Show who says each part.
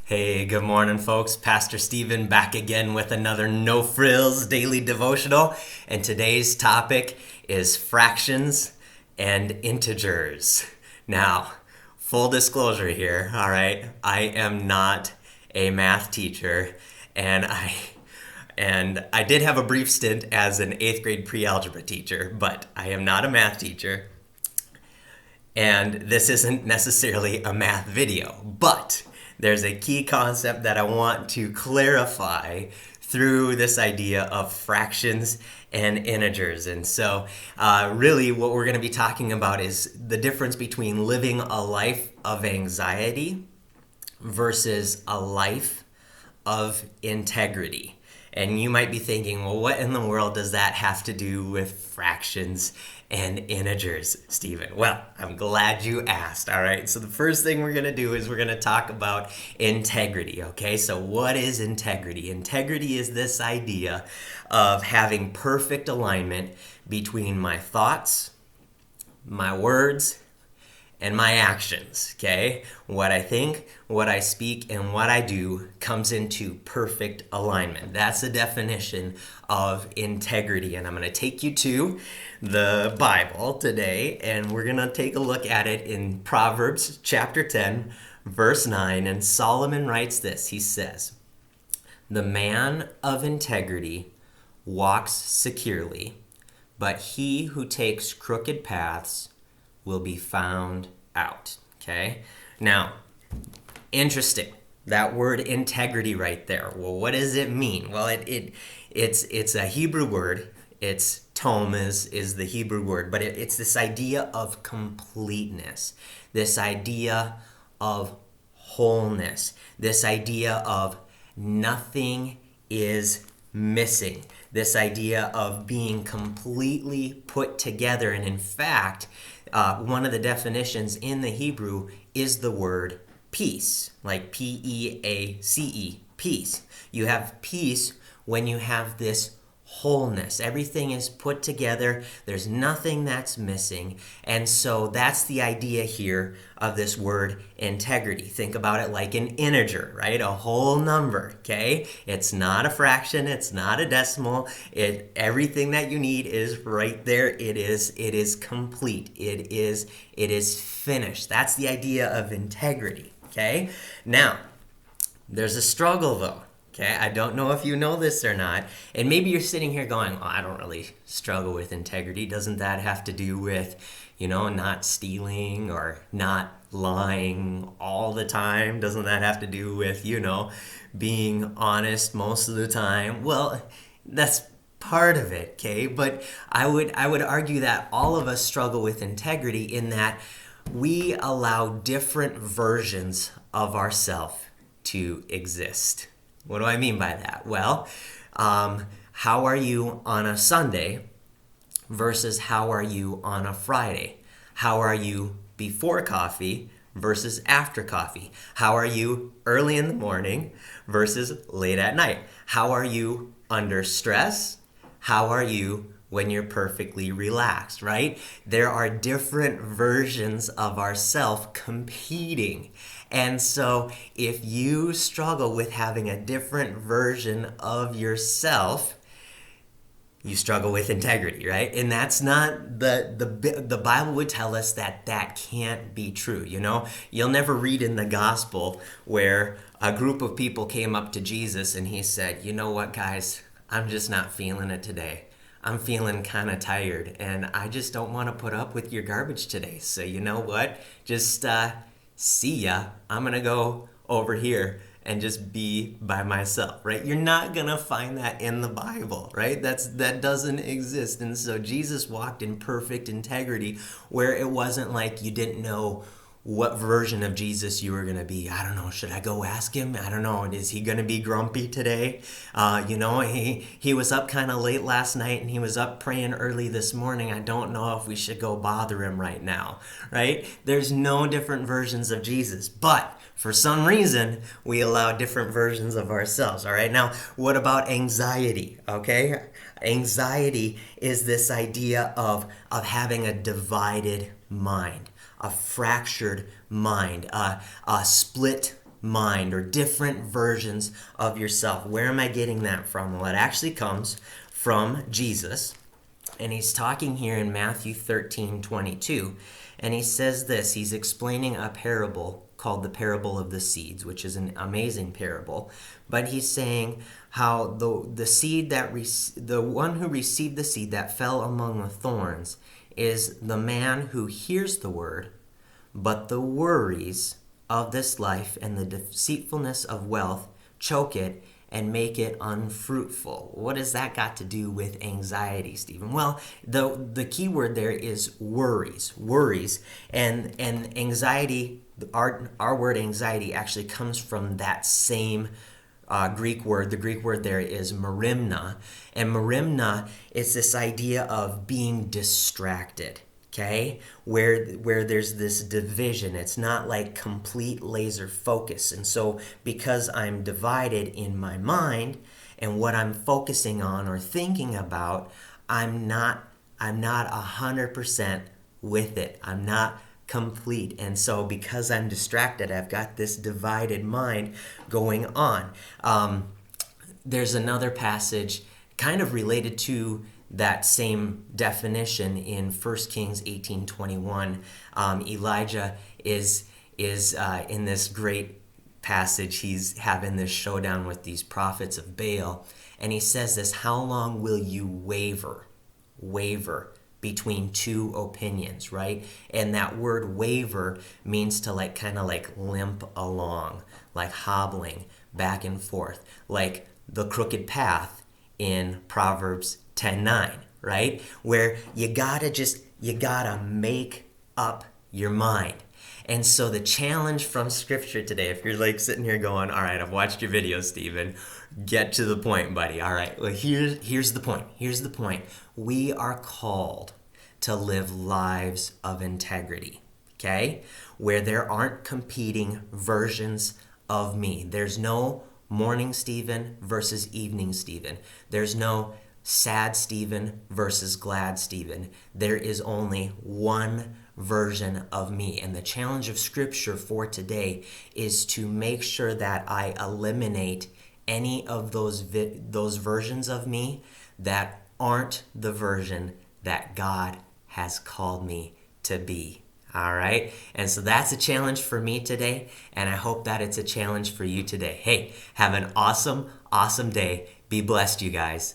Speaker 1: Hey, good morning, folks. Pastor Stephen back again with another No Frills daily devotional. And today's topic is fractions and integers. Now, full disclosure here, all right? I am not a math teacher, and I did have a brief stint as an 8th grade pre-algebra teacher, but I am not a math teacher. And this isn't necessarily a math video, but there's a key concept that I want to clarify through this idea of fractions and integers. And so, really, what we're going to be talking about is the difference between living a life of anxiety versus a life of integrity. And you might be thinking, well, what in the world does that have to do with fractions and integers, Stephen? Well, I'm glad you asked, all right? So the first thing we're going to do is we're going to talk about integrity, okay? So what is integrity? Integrity is this idea of having perfect alignment between my thoughts, my words, and my actions, okay? What I think, what I speak, and what I do comes into perfect alignment. That's the definition of integrity. And I'm going to take you to the Bible today, and we're going to take a look at it in Proverbs chapter 10, verse 9. And Solomon writes this. He says, "The man of integrity walks securely, but he who takes crooked paths will be found out." Okay? Now, interesting. That word integrity right there. Well, what does it mean? Well, it's a Hebrew word. It's tom is the Hebrew word, but it's this idea of completeness, this idea of wholeness, this idea of nothing is missing, this idea of being completely put together. And in fact, one of the definitions in the Hebrew is the word peace, like P-E-A-C-E, peace. You have peace when you have this wholeness. Everything is put together. There's nothing that's missing. And so that's the idea here of this word integrity. Think about it like an integer, right? A whole number, okay? It's not a fraction. It's not a decimal. Everything that you need is right there. It is complete. It is finished. That's the idea of integrity, okay? Now, there's a struggle though. Okay, I don't know if you know this or not. And maybe you're sitting here going, oh, I don't really struggle with integrity. Doesn't that have to do with, not stealing or not lying all the time? Doesn't that have to do with, being honest most of the time? Well, that's part of it, okay? But I would argue that all of us struggle with integrity in that we allow different versions of ourselves to exist. What do I mean by that? Well, how are you on a Sunday versus how are you on a Friday? How are you before coffee versus after coffee? How are you early in the morning versus late at night? How are you under stress? How are you when you're perfectly relaxed, right? There are different versions of ourself competing. And so if you struggle with having a different version of yourself, you struggle with integrity, right? And that's not the Bible would tell us that can't be true. You'll never read in the gospel where a group of people came up to Jesus and he said, "You know what, guys? I'm just not feeling it today. I'm feeling kind of tired and I just don't want to put up with your garbage today. So you know what? Just see ya. I'm going to go over here and just be by myself," right? You're not going to find that in the Bible, right? That doesn't exist. And so Jesus walked in perfect integrity where it wasn't like you didn't know what version of Jesus you were going to be. I don't know. Should I go ask him? I don't know. Is he going to be grumpy today? He was up kind of late last night and he was up praying early this morning. I don't know if we should go bother him right now, right? There's no different versions of Jesus, but for some reason, we allow different versions of ourselves, all right? Now, what about anxiety, okay? Anxiety is this idea of having a divided mind, a fractured mind, a split mind or different versions of yourself. Where am I getting that from? Well, it actually comes from Jesus. And he's talking here in Matthew 13:22. And he says this, he's explaining a parable called the parable of the seeds, which is an amazing parable. But he's saying how the seed that the one who received the seed that fell among the thorns is the man who hears the word, but the worries of this life and the deceitfulness of wealth choke it and make it unfruitful. What has that got to do with anxiety, Stephen? Well, the key word there is worries. Worries. And anxiety, our word anxiety actually comes from that same Greek word. The Greek word there is merimna. And merimna is this idea of being distracted. Okay, where there's this division. It's not like complete laser focus. And so because I'm divided in my mind and what I'm focusing on or thinking about, I'm not 100% with it. I'm not complete. And so because I'm distracted, I've got this divided mind going on. There's another passage kind of related to that same definition in 1 Kings 18:21. Elijah is in this great passage. He's having this showdown with these prophets of Baal, and he says this: "How long will you waver between two opinions?" Right? And that word waver means to kind of limp along, like hobbling back and forth, like the crooked path in Proverbs 10:9, right? Where you gotta make up your mind. And so the challenge from Scripture today, if you're sitting here going, all right, I've watched your video, Stephen, get to the point, buddy. All right, well, here's the point. Here's the point. We are called to live lives of integrity, okay? Where there aren't competing versions of me. There's no morning Stephen versus evening Stephen. There's no sad Stephen versus glad Stephen. There is only one version of me. And the challenge of Scripture for today is to make sure that I eliminate any of those versions of me that aren't the version that God has called me to be. All right. And so that's a challenge for me today. And I hope that it's a challenge for you today. Hey, have an awesome, awesome day. Be blessed, you guys.